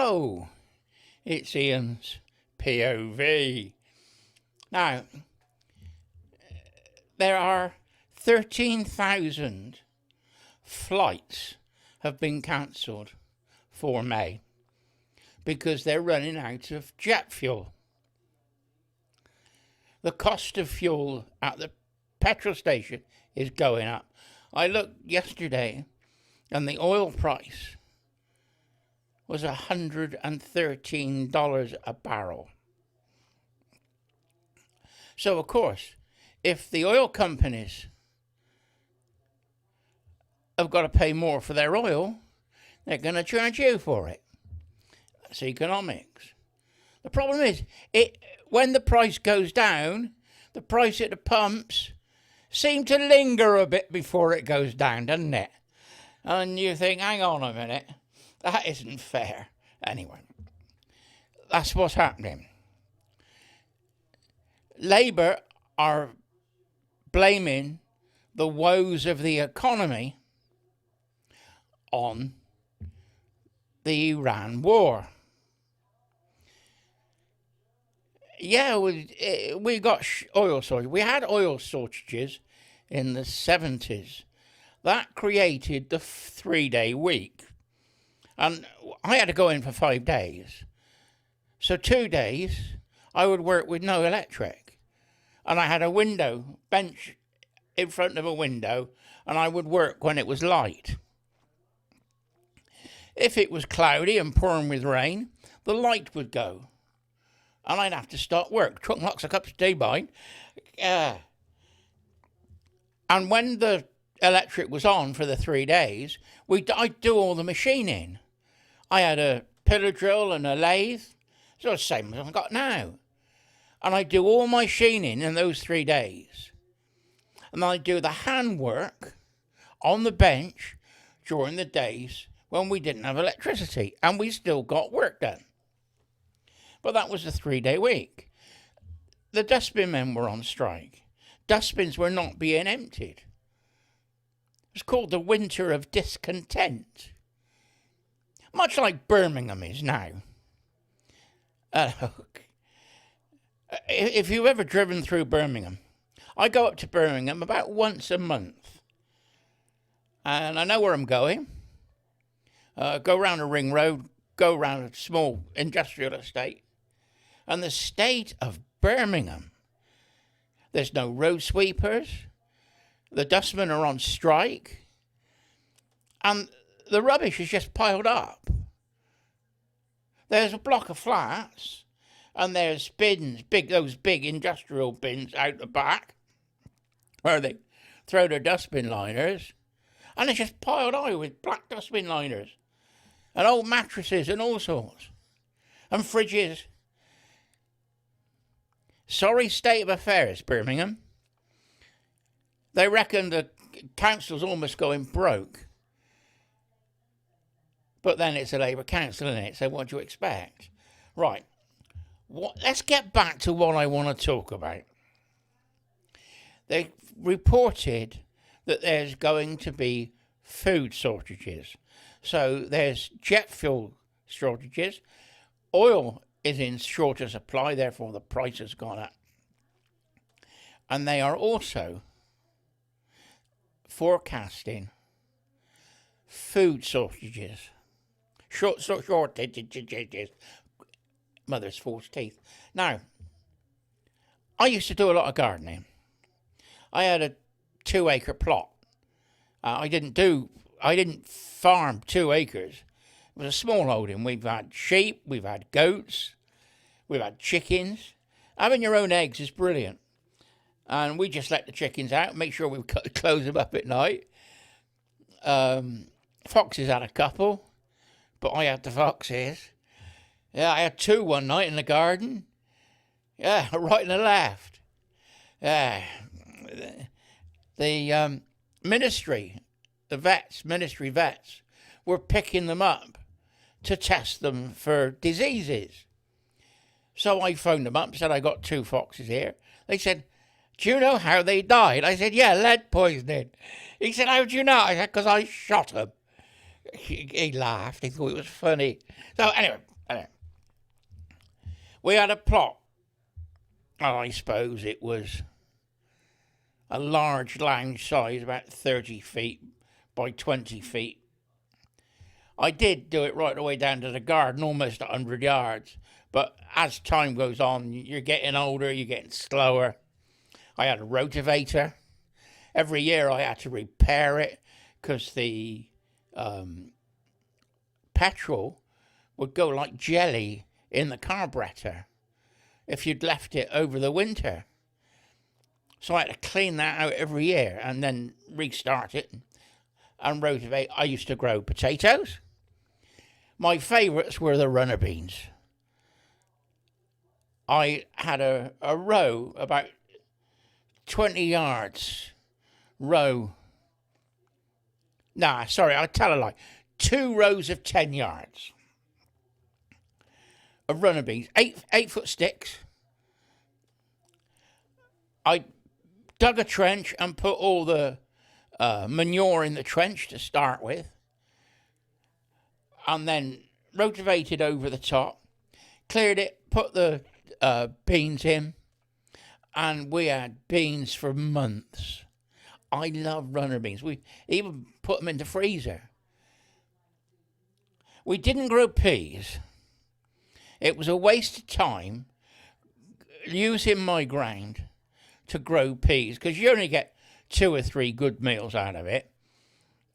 Hello, it's Ian's POV. Now, there are 13,000 flights have been cancelled for May because they're running out of jet fuel. The cost of fuel at the petrol station is going up. I looked yesterday and the oil price was $113 a barrel. So, of course, if the oil companies have got to pay more for their oil, they're going to charge you for it. That's economics. The problem is, when the price goes down, the price at the pumps seems to linger a bit before it goes down, doesn't it? And you think, hang on a minute, that isn't fair. Anyway, that's what's happening. Labour are blaming the woes of the economy on the Iran war. Yeah, we got oil shortages. We had oil shortages in the 70s. That created the 3-day week. And I had to go in for 5 days. So 2 days, I would work with no electric. And I had a bench in front of a window, and I would work when it was light. If it was cloudy and pouring with rain, the light would go. And I'd have to stop work. Took lots of cups of tea by. And when the electric was on for the 3 days, I'd do all the machining. I had a pillar drill and a lathe. So the same as I've got now. And I'd do all my machining in those 3 days. And I'd do the handwork on the bench during the days when we didn't have electricity. And we still got work done. But that was a 3-day week. The dustbin men were on strike. Dustbins were not being emptied. It was called the Winter of Discontent. Much like Birmingham is now. If you've ever driven through Birmingham, I go up to Birmingham about once a month. And I know where I'm going. Go round a ring road, go round a small industrial estate. And the state of Birmingham, there's no road sweepers. The dustmen are on strike. And the rubbish is just piled up. There's a block of flats, and there's bins, those big industrial bins out the back, where they throw their dustbin liners, and it's just piled high with black dustbin liners, and old mattresses and all sorts, and fridges. Sorry state of affairs, Birmingham. They reckon the council's almost going broke. But then it's a Labour council, isn't it? So what do you expect? Right. Let's get back to what I want to talk about. They reported that there's going to be food shortages. So there's jet fuel shortages. Oil is in shorter supply, therefore the price has gone up. And they are also forecasting food shortages. Shortages. Mother's false teeth. Now, I used to do a lot of gardening. I had a 2-acre plot. I didn't farm 2 acres. It was a small holding. We've had sheep, we've had goats, we've had chickens. Having your own eggs is brilliant. And we just let the chickens out, make sure we close them up at night. Foxes had a couple, but I had the foxes. Yeah, I had 2 one night in the garden. Yeah, right and the left. Yeah. The ministry vets were picking them up to test them for diseases. So I phoned them up and said, I got 2 foxes here. They said, do you know how they died? I said, yeah, lead poisoning. He said, how do you know? I said, because I shot them. He laughed. He thought it was funny. So anyway, we had a plot. I suppose it was a large lounge size, about 30 feet by 20 feet. I did do it right the way down to the garden, almost 100 yards. But as time goes on, you're getting older, you're getting slower. I had a rotavator. Every year I had to repair it because the petrol would go like jelly in the carburetor if you'd left it over the winter. So I had to clean that out every year and then restart it and rotivate. I used to grow potatoes. My favourites were the runner beans. I had a row, about 20 yards row. Nah, sorry, I tell a lie. 2 rows of 10 yards of runner beans, 8-foot sticks. I dug a trench and put all the manure in the trench to start with, and then rotavated over the top, cleared it, put the beans in, and we had beans for months. I love runner beans. We even put them in the freezer. We didn't grow peas. It was a waste of time using my ground to grow peas because you only get 2 or 3 good meals out of it,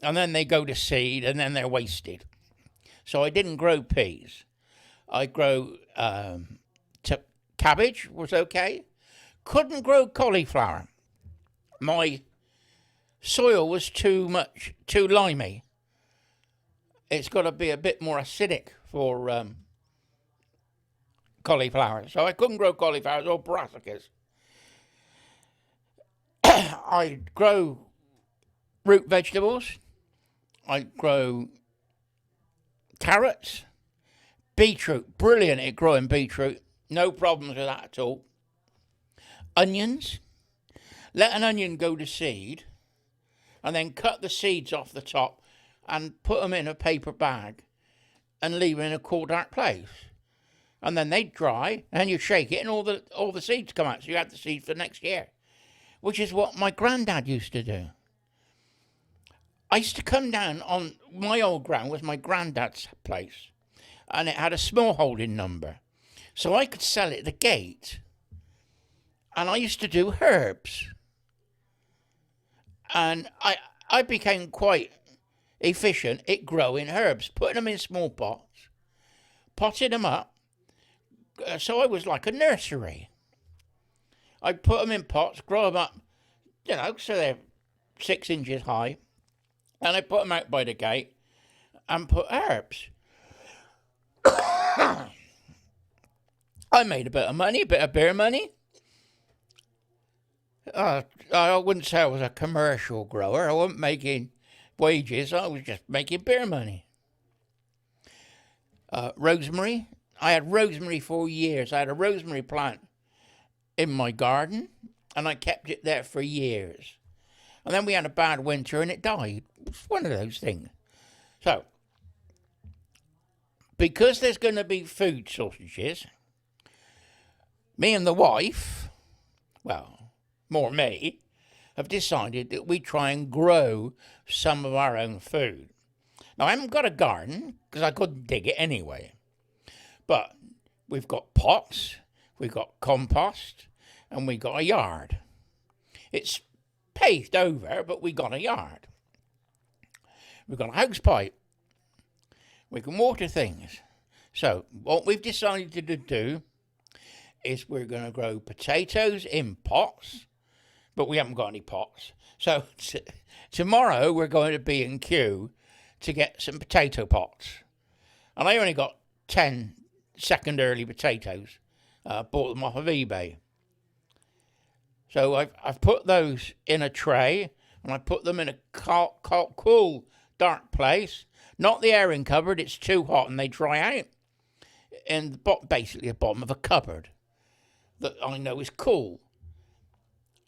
and then they go to seed and then they're wasted. So I didn't grow peas. I grow cabbage was okay. Couldn't grow cauliflower. My soil was too limey. It's got to be a bit more acidic for cauliflower. So I couldn't grow cauliflowers or brassicas. I grow root vegetables. I grow carrots, beetroot. Brilliant at growing beetroot. No problems with that at all. Onions. Let an onion go to seed and then cut the seeds off the top and put them in a paper bag and leave them in a cool, dark place. And then they dry and you shake it and all the seeds come out. So you have the seeds for next year, which is what my granddad used to do. I used to come down on my old ground was my granddad's place, and it had a small holding number. So I could sell it at the gate. And I used to do herbs. And I became quite efficient at growing herbs, putting them in small pots, potting them up. So I was like a nursery. I'd put them in pots, grow them up, so they're 6 inches high. And I put them out by the gate and put herbs. I made a bit of money, a bit of beer money. I wouldn't say I was a commercial grower. I wasn't making wages. I was just making beer money. Rosemary. I had rosemary for years. I had a rosemary plant in my garden, and I kept it there for years. And then we had a bad winter, and it died. It's one of those things. So, because there's going to be food shortages, me and the wife, well, more me, have decided that we try and grow some of our own food. Now, I haven't got a garden, because I couldn't dig it anyway. But we've got pots, we've got compost, and we've got a yard. It's paved over, but we got a yard. We've got a house pipe. We can water things. So what we've decided to do is we're going to grow potatoes in pots, but we haven't got any pots. So tomorrow we're going to B&Q to get some potato pots. And I only got 10 second early potatoes. Bought them off of eBay. So I've put those in a tray, and I put them in a cool, dark place. Not the airing cupboard, it's too hot and they dry out. In basically the bottom of a cupboard that I know is cool.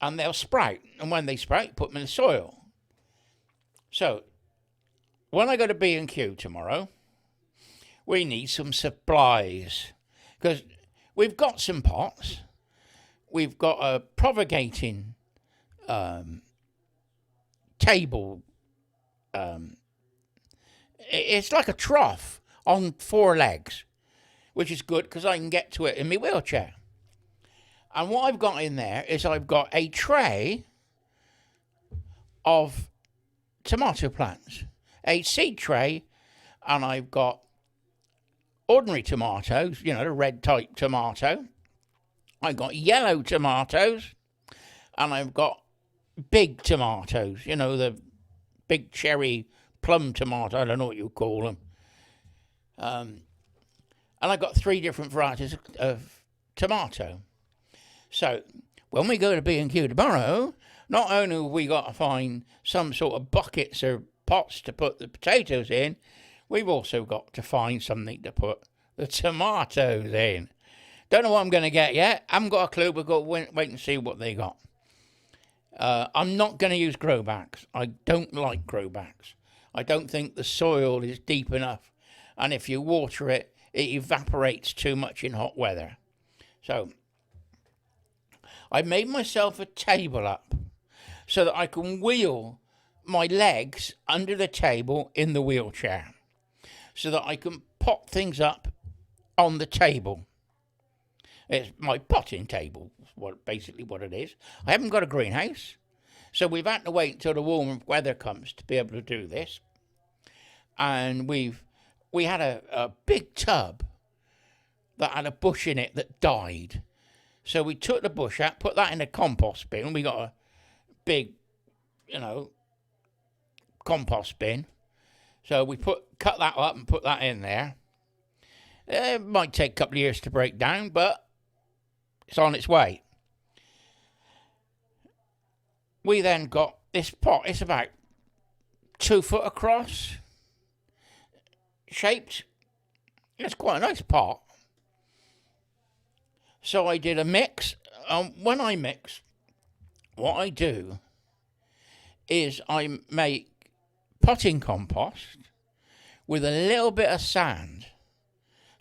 And they'll sprout. And when they sprout, put them in the soil. So when I go to B&Q tomorrow, we need some supplies. Because we've got some pots. We've got a propagating table. It's like a trough on 4 legs, which is good because I can get to it in my wheelchair. And what I've got in there is I've got a tray of tomato plants, a seed tray, and I've got ordinary tomatoes, you know, the red type tomato. I've got yellow tomatoes, and I've got big tomatoes, you know, the big cherry plum tomato, I don't know what you call them. And I've got 3 different varieties of tomato. So when we go to B&Q tomorrow, not only have we got to find some sort of buckets or pots to put the potatoes in, we've also got to find something to put the tomatoes in. Don't know what I'm going to get yet. I haven't got a clue. We've got to wait and see what they got. I'm not going to use grow bags. I don't like grow bags. I don't think the soil is deep enough. And if you water it, it evaporates too much in hot weather. So I made myself a table up so that I can wheel my legs under the table in the wheelchair, so that I can pot things up on the table. It's my potting table, basically what it is. I haven't got a greenhouse, so we've had to wait until the warm weather comes to be able to do this. And we had a big tub that had a bush in it that died. So we took the bush out, put that in a compost bin. We got a big, you know, compost bin. So we cut that up and put that in there. It might take a couple of years to break down, but it's on its way. We then got this pot. It's about 2 foot across, shaped. It's quite a nice pot. So I did a mix. When I mix, what I do is I make potting compost with a little bit of sand,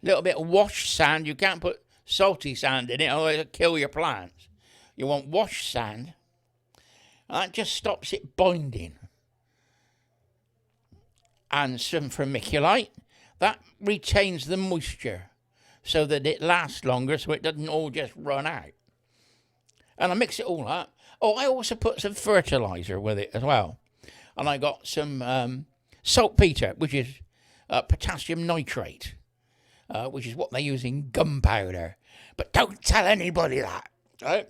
a little bit of washed sand. You can't put salty sand in it, otherwise it'll kill your plants. You want washed sand, and that just stops it binding. And some vermiculite, that retains the moisture so that it lasts longer, so it doesn't all just run out. And I mix it all up. Oh, I also put some fertilizer with it as well. And I got some saltpeter, which is potassium nitrate, which is what they use in gunpowder. But don't tell anybody that, right?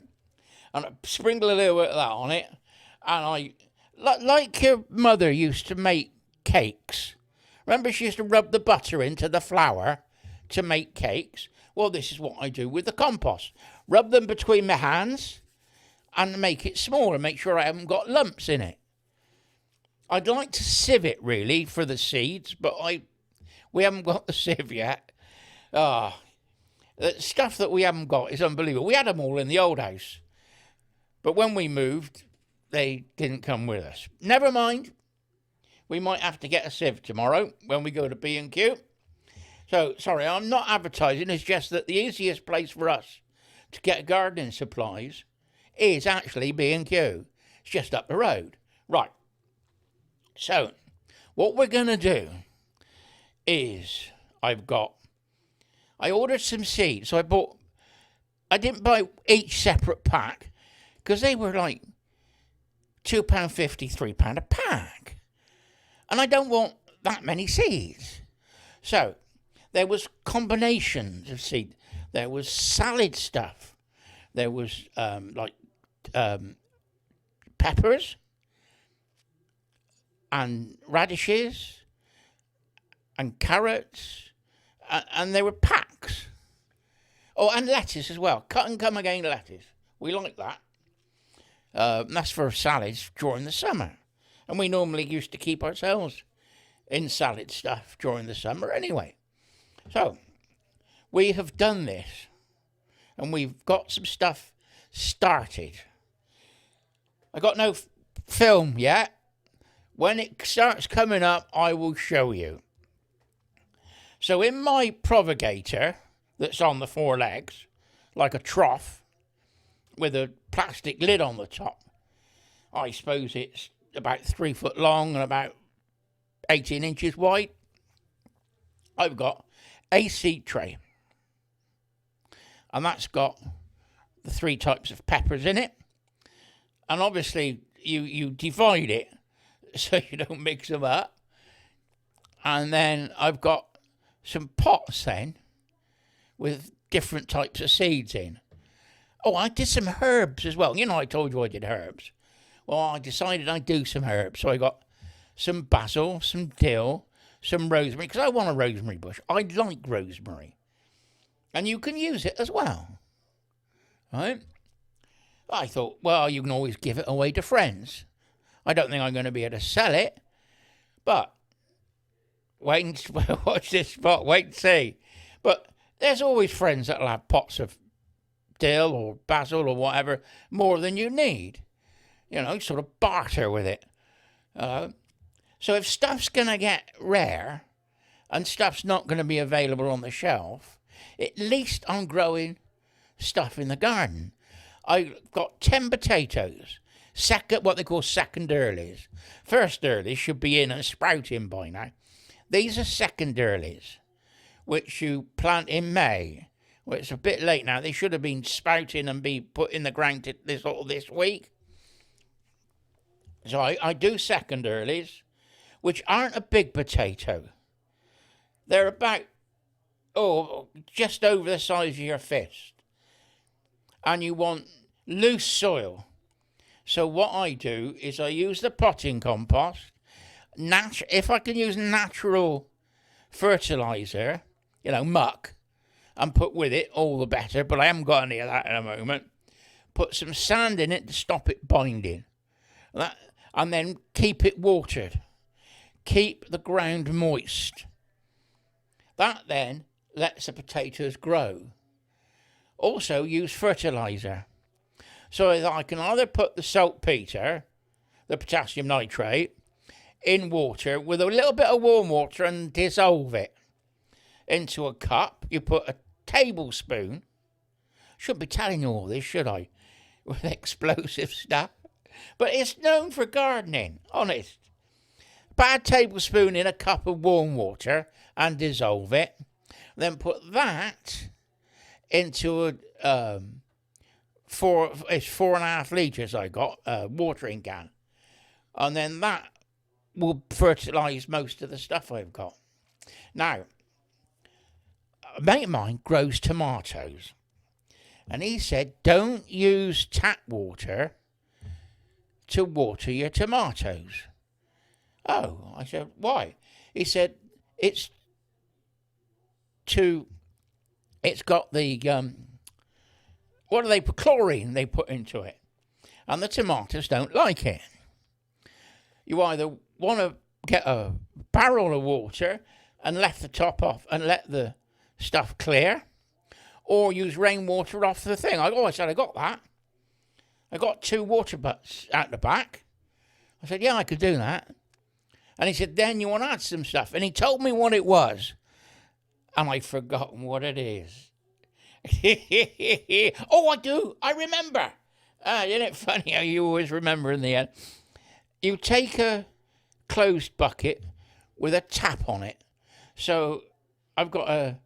And I sprinkle a little bit of that on it. And I, like your mother used to make cakes. Remember she used to rub the butter into the flour to make cakes? Well, this is what I do with the compost. Rub them between my hands and make it smaller, make sure I haven't got lumps in it. I'd like to sieve it, really, for the seeds, but we haven't got the sieve yet. The stuff that we haven't got is unbelievable. We had them all in the old house, but when we moved, they didn't come with us. Never mind. We might have to get a sieve tomorrow when we go to B&Q. So, sorry, I'm not advertising. It's just that the easiest place for us to get gardening supplies is actually B&Q. It's just up the road. Right. So, what we're going to do is I ordered some seeds. So I didn't buy each separate pack because they were like £2.50, £3 a pack. And I don't want that many seeds. So, there was combinations of seed. There was salad stuff. There was peppers and radishes and carrots, and there were packs. Oh, and lettuce as well. Cut and come again lettuce. We like that. That's for salads during the summer. And we normally used to keep ourselves in salad stuff during the summer anyway. So, we have done this, and we've got some stuff started. I got no film yet. When it starts coming up, I will show you. So in my provocator that's on the 4 legs, like a trough with a plastic lid on the top, I suppose it's about 3 foot long and about 18 inches wide, I've got a seed tray. And that's got the 3 types of peppers in it. And obviously you divide it so you don't mix them up. And then I've got some pots then with different types of seeds in. Oh, I did some herbs as well. You know, I told you I did herbs. Well, I decided I'd do some herbs. So I got some basil, some dill, some rosemary, because I want a rosemary bush. I like rosemary. And you can use it as well. Right? I thought, well, you can always give it away to friends. I don't think I'm going to be able to sell it. But wait and watch this spot. Wait and see. But there's always friends that'll have pots of dill or basil or whatever more than you need. You know, sort of barter with it. So if stuff's going to get rare and stuff's not going to be available on the shelf, at least I'm growing stuff in the garden. I've got 10 potatoes, what they call second earlies. First earlies should be in and sprouting by now. These are second earlies, which you plant in May. Well, it's a bit late now. They should have been sprouting and be put in the ground this week. So I do second earlies, which aren't a big potato. They're about, just over the size of your fist. And you want loose soil. So what I do is I use the potting compost. If I can use natural fertilizer, muck, and put with it, all the better. But I haven't got any of that at the moment. Put some sand in it to stop it binding. And then keep it watered. Keep the ground moist. That then lets the potatoes grow. Also use fertilizer. So that I can either put the saltpeter, the potassium nitrate, in water with a little bit of warm water and dissolve it into a cup. You put a tablespoon. Shouldn't be telling you all this, should I? With explosive stuff. But it's known for gardening, honest. About a tablespoon in a cup of warm water and dissolve it. Then put that into a 4.5 litres I got, watering can. And then that will fertilise most of the stuff I've got. Now, a mate of mine grows tomatoes. And he said, don't use tap water to water your tomatoes. Oh, I said, why? He said, it's got the, what do they put? Chlorine they put into it. And the tomatoes don't like it. You either want to get a barrel of water and let the top off and let the stuff clear, or use rainwater off the thing. I said, I got that. I got 2 water butts at the back. I said, yeah, I could do that. And he said, then you want to add some stuff. And he told me what it was. And I've forgotten what it is. Oh, I do. I remember. Isn't it funny how you always remember in the end? You take a closed bucket with a tap on it. So I've got a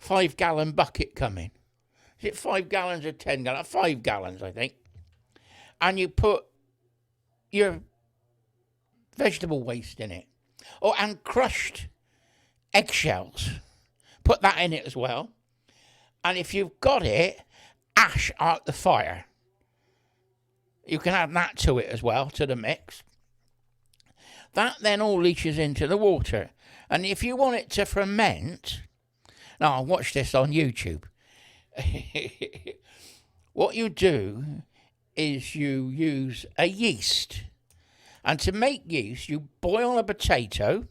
5-gallon bucket coming. Is it 5 gallons or 10 gallons? 5 gallons, I think. And you put your vegetable waste in it. Oh, and crushed eggshells. Put that in it as well. And if you've got it, ash out the fire. You can add that to it as well, to the mix. That then all leaches into the water. And if you want it to ferment, now I'll watch this on YouTube. What you do is you use a yeast. And to make yeast, you boil a potato,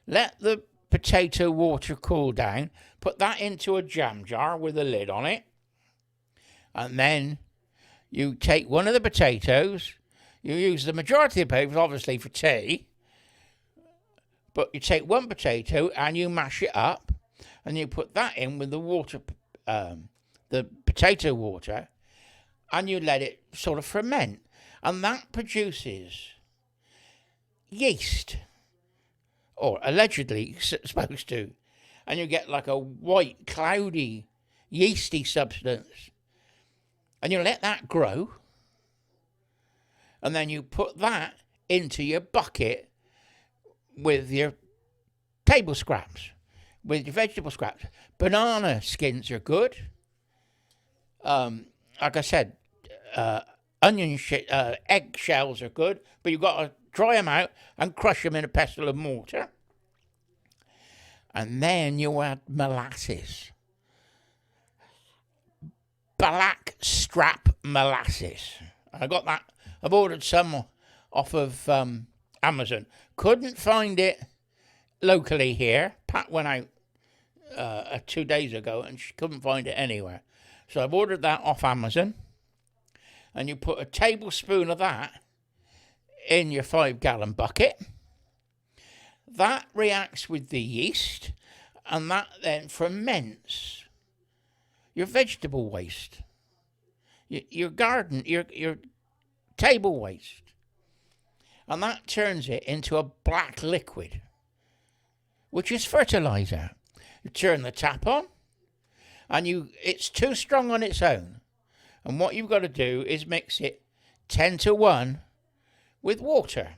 let the potato water cool down, put that into a jam jar with a lid on it, and then you take one of the potatoes, You use the majority of the potatoes, obviously, for tea. But you take one potato and you mash it up, and you put that in with the water, the potato water, and you let it sort of ferment. And that produces yeast, or allegedly supposed to. And you get like a white, cloudy, yeasty substance. And you let that grow. And then you put that into your bucket with your table scraps, with your vegetable scraps. Banana skins are good. Like I said, egg shells are good, but you've got to dry them out and crush them in a pestle of mortar. And then you add molasses. Black strap molasses. I got that. I've ordered some off of Amazon. Couldn't find it locally here. Pat went out 2 days ago and she couldn't find it anywhere. So I've ordered that off Amazon. And you put a tablespoon of that in your 5-gallon bucket. That reacts with the yeast, and that then ferments your vegetable waste, your garden, your table waste. And that turns it into a black liquid, which is fertilizer. You turn the tap on, and it's too strong on its own. And what you've got to do is mix it 10-1 with water.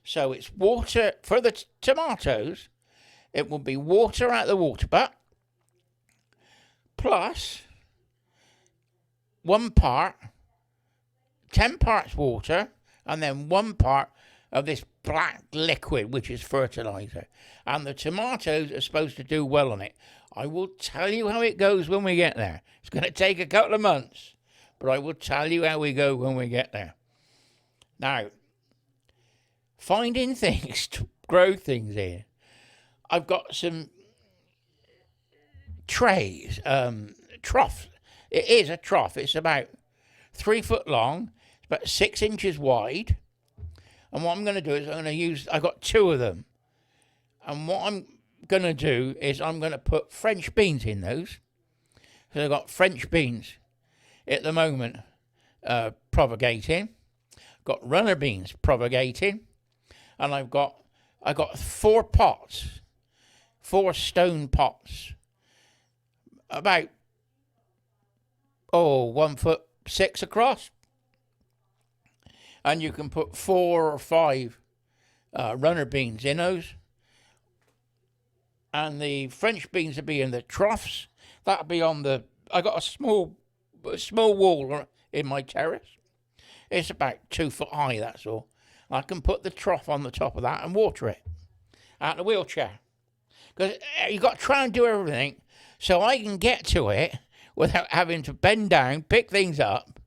So it's water for the tomatoes. It will be water out of the water butt plus 10 parts water, and then 1 part of this black liquid, which is fertilizer. And the tomatoes are supposed to do well on it. I will tell you how it goes when we get there. It's going to take a couple of months, but I will tell you how we go when we get there. Now, finding things to grow things in. I've got some trays, troughs. It is a trough. It's about 3 foot long. It's about 6 inches wide. And what I'm going to do is I've got 2 of them. And what I'm going to do is I'm going to put French beans in those. So I've got French beans at the moment propagating. Got runner beans propagating. And I've got 4 pots, 4 stone pots, about 1'6" across, and you can put 4 or 5 runner beans in those, and the French beans will be in the troughs. That'll be on the. I got a small wall in my terrace. It's about 2 foot high. That's all. I can put the trough on the top of that and water it out of the wheelchair. Because you've got to try and do everything so I can get to it without having to bend down, pick things up,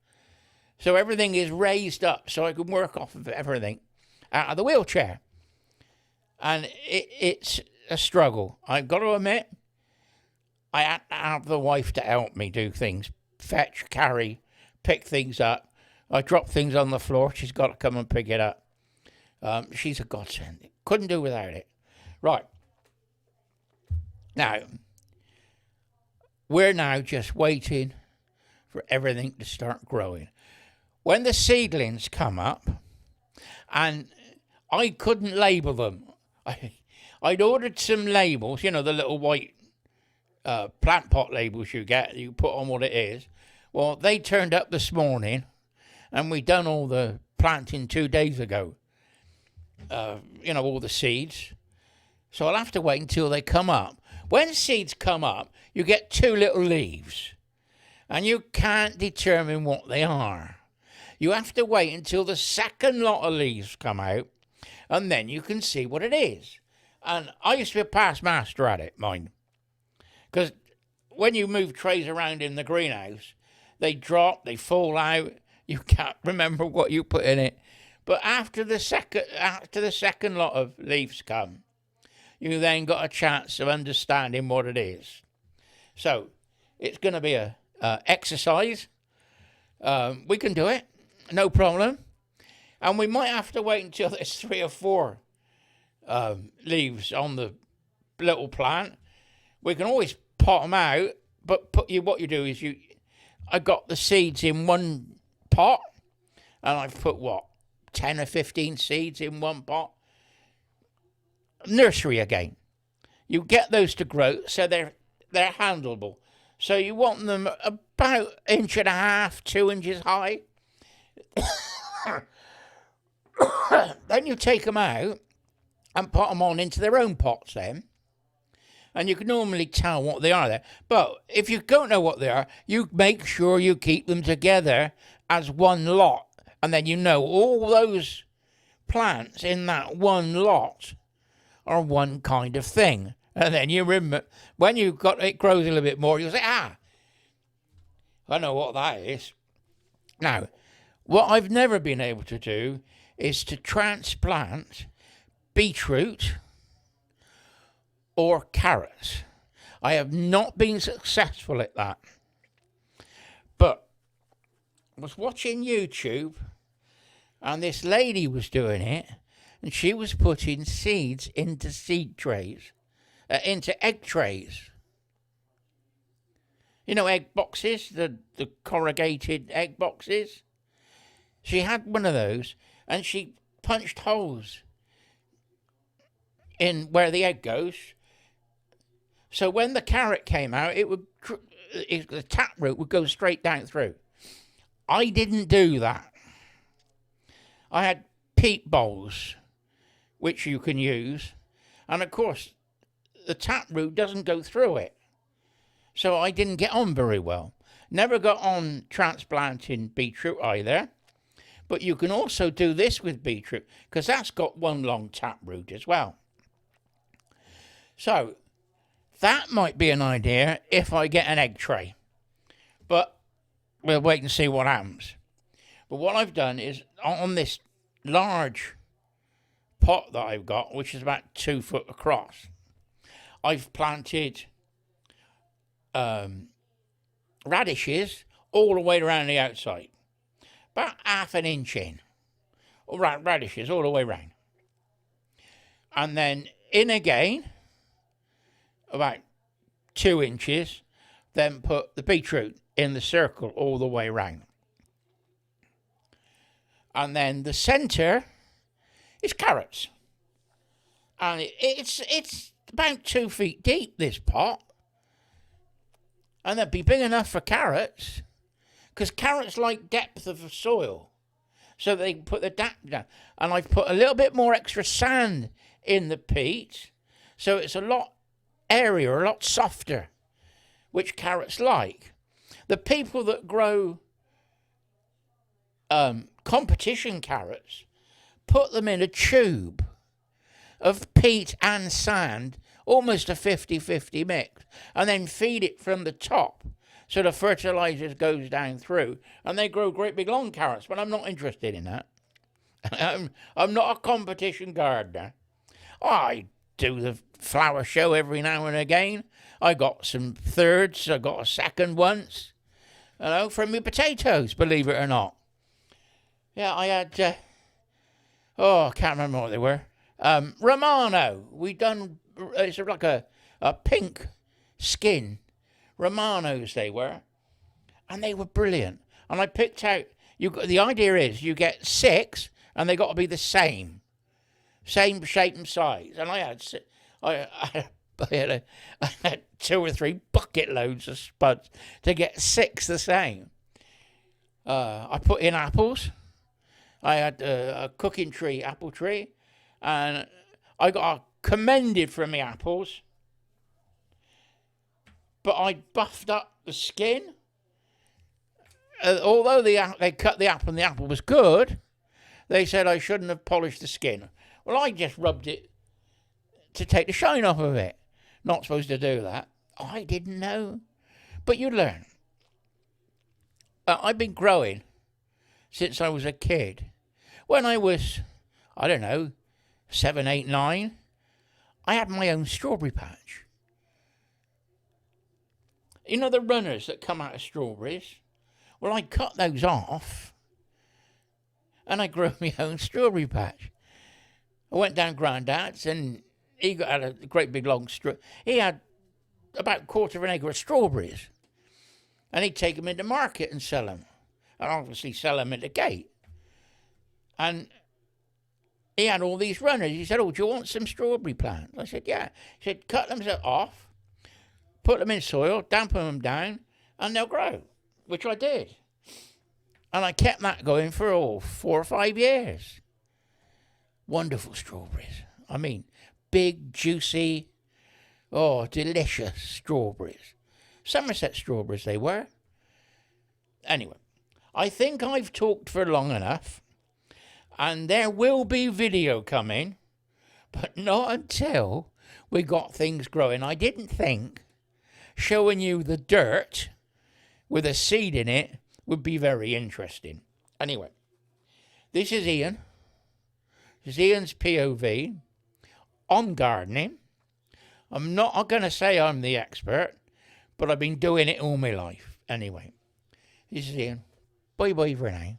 so everything is raised up so I can work off of everything out of the wheelchair. And it's a struggle. I've got to admit, I had to have the wife to help me do things. Fetch, carry, pick things up. I drop things on the floor. She's got to come and pick it up. She's a godsend. Couldn't do without it. Right. Now, we're now just waiting for everything to start growing. When the seedlings come up, and I couldn't label them. I'd ordered some labels, the little white plant pot labels you get, you put on what it is. Well, they turned up this morning, and we done all the planting 2 days ago. All the seeds. So I'll have to wait until they come up. When seeds come up, you get 2 little leaves, and you can't determine what they are. You have to wait until the second lot of leaves come out, and then you can see what it is. And I used to be a past master at it, mind. Because when you move trays around in the greenhouse, they drop, they fall out, you can't remember what you put in it. But after the second lot of leaves come, you then got a chance of understanding what it is. So it's going to be a exercise. We can do it, no problem. And we might have to wait until there's 3 or 4 leaves on the little plant. We can always pot them out, but what you do is I got the seeds in one pot, and I've put 10 or 15 seeds in one pot. Nursery again. You get those to grow so they're handleable. So you want them about 1.5 inches, 2 inches high. Then you take them out and put them on into their own pots then. And you can normally tell what they are there. But if you don't know what they are, you make sure you keep them together as one lot. And then you know all those plants in that one lot are one kind of thing. And then you remember, when it grows a little bit more, you'll say, I know what that is. Now, what I've never been able to do is to transplant beetroot or carrots. I have not been successful at that. But I was watching YouTube, and this lady was doing it, and she was putting seeds into seed trays, into egg trays. You know, egg boxes, the corrugated egg boxes? She had one of those, and she punched holes in where the egg goes. So when the carrot came out, the taproot would go straight down through. I didn't do that. I had peat bowls, which you can use, and of course, the taproot doesn't go through it. So I didn't get on very well. Never got on transplanting beetroot either. But you can also do this with beetroot, because that's got one long taproot as well. So that might be an idea if I get an egg tray. But we'll wait and see what happens. But what I've done is, on this large pot that I've got, which is about 2 foot across, I've planted radishes all the way around the outside. About 1/2 inch in. All right, radishes all the way around. And then in again, about 2 inches, then put the beetroot in the circle all the way around. And then the centre is carrots. And it's about 2 feet deep, this pot. And they'd be big enough for carrots, because carrots like depth of soil. So they put the depth down. And I've put a little bit more extra sand in the peat, so it's a lot airier, a lot softer, which carrots like. The people that grow competition carrots put them in a tube of peat and sand, almost a 50-50 mix, and then feed it from the top so the fertilizer goes down through, and they grow great big long carrots. But I'm not interested in that. I'm not a competition gardener. I do the flower show every now and again. I got some thirds. I got a second once, from my potatoes, believe it or not. Yeah, I had, I can't remember what they were. Romano. It's like a pink skin. Romanos they were. And they were brilliant. And I picked out, the idea is you get 6, and they got to be the same shape and size. And I had 2 or 3 bucket loads of spuds to get 6 the same. I put in apples. I had a cooking tree, apple tree, and I got commended for my apples. But I buffed up the skin. Although they cut the apple and the apple was good, they said I shouldn't have polished the skin. Well, I just rubbed it to take the shine off of it. Not supposed to do that. I didn't know. But you learn. I've been growing since I was a kid. When I was, 7, 8, 9, I had my own strawberry patch. You know the runners that come out of strawberries? Well, I cut those off, and I grew my own strawberry patch. I went down Grandad's, and had a great big long he had about a quarter of an acre of strawberries, and he'd take them into market and sell them, and obviously sell them at the gate. And he had all these runners. He said, "Oh, do you want some strawberry plants?" I said, "Yeah." He said, "Cut them off, put them in soil, dampen them down, and they'll grow," which I did. And I kept that going for 4 or 5 years. Wonderful strawberries. I mean, big, juicy, delicious strawberries. Somerset strawberries they were. Anyway, I think I've talked for long enough, and there will be video coming, but not until we got things growing. I didn't think showing you the dirt with a seed in it would be very interesting. Anyway, this is Ian. This is Ian's POV on gardening. I'm not going to say I'm the expert, but I've been doing it all my life. Anyway, this is Ian. Bye-bye for now.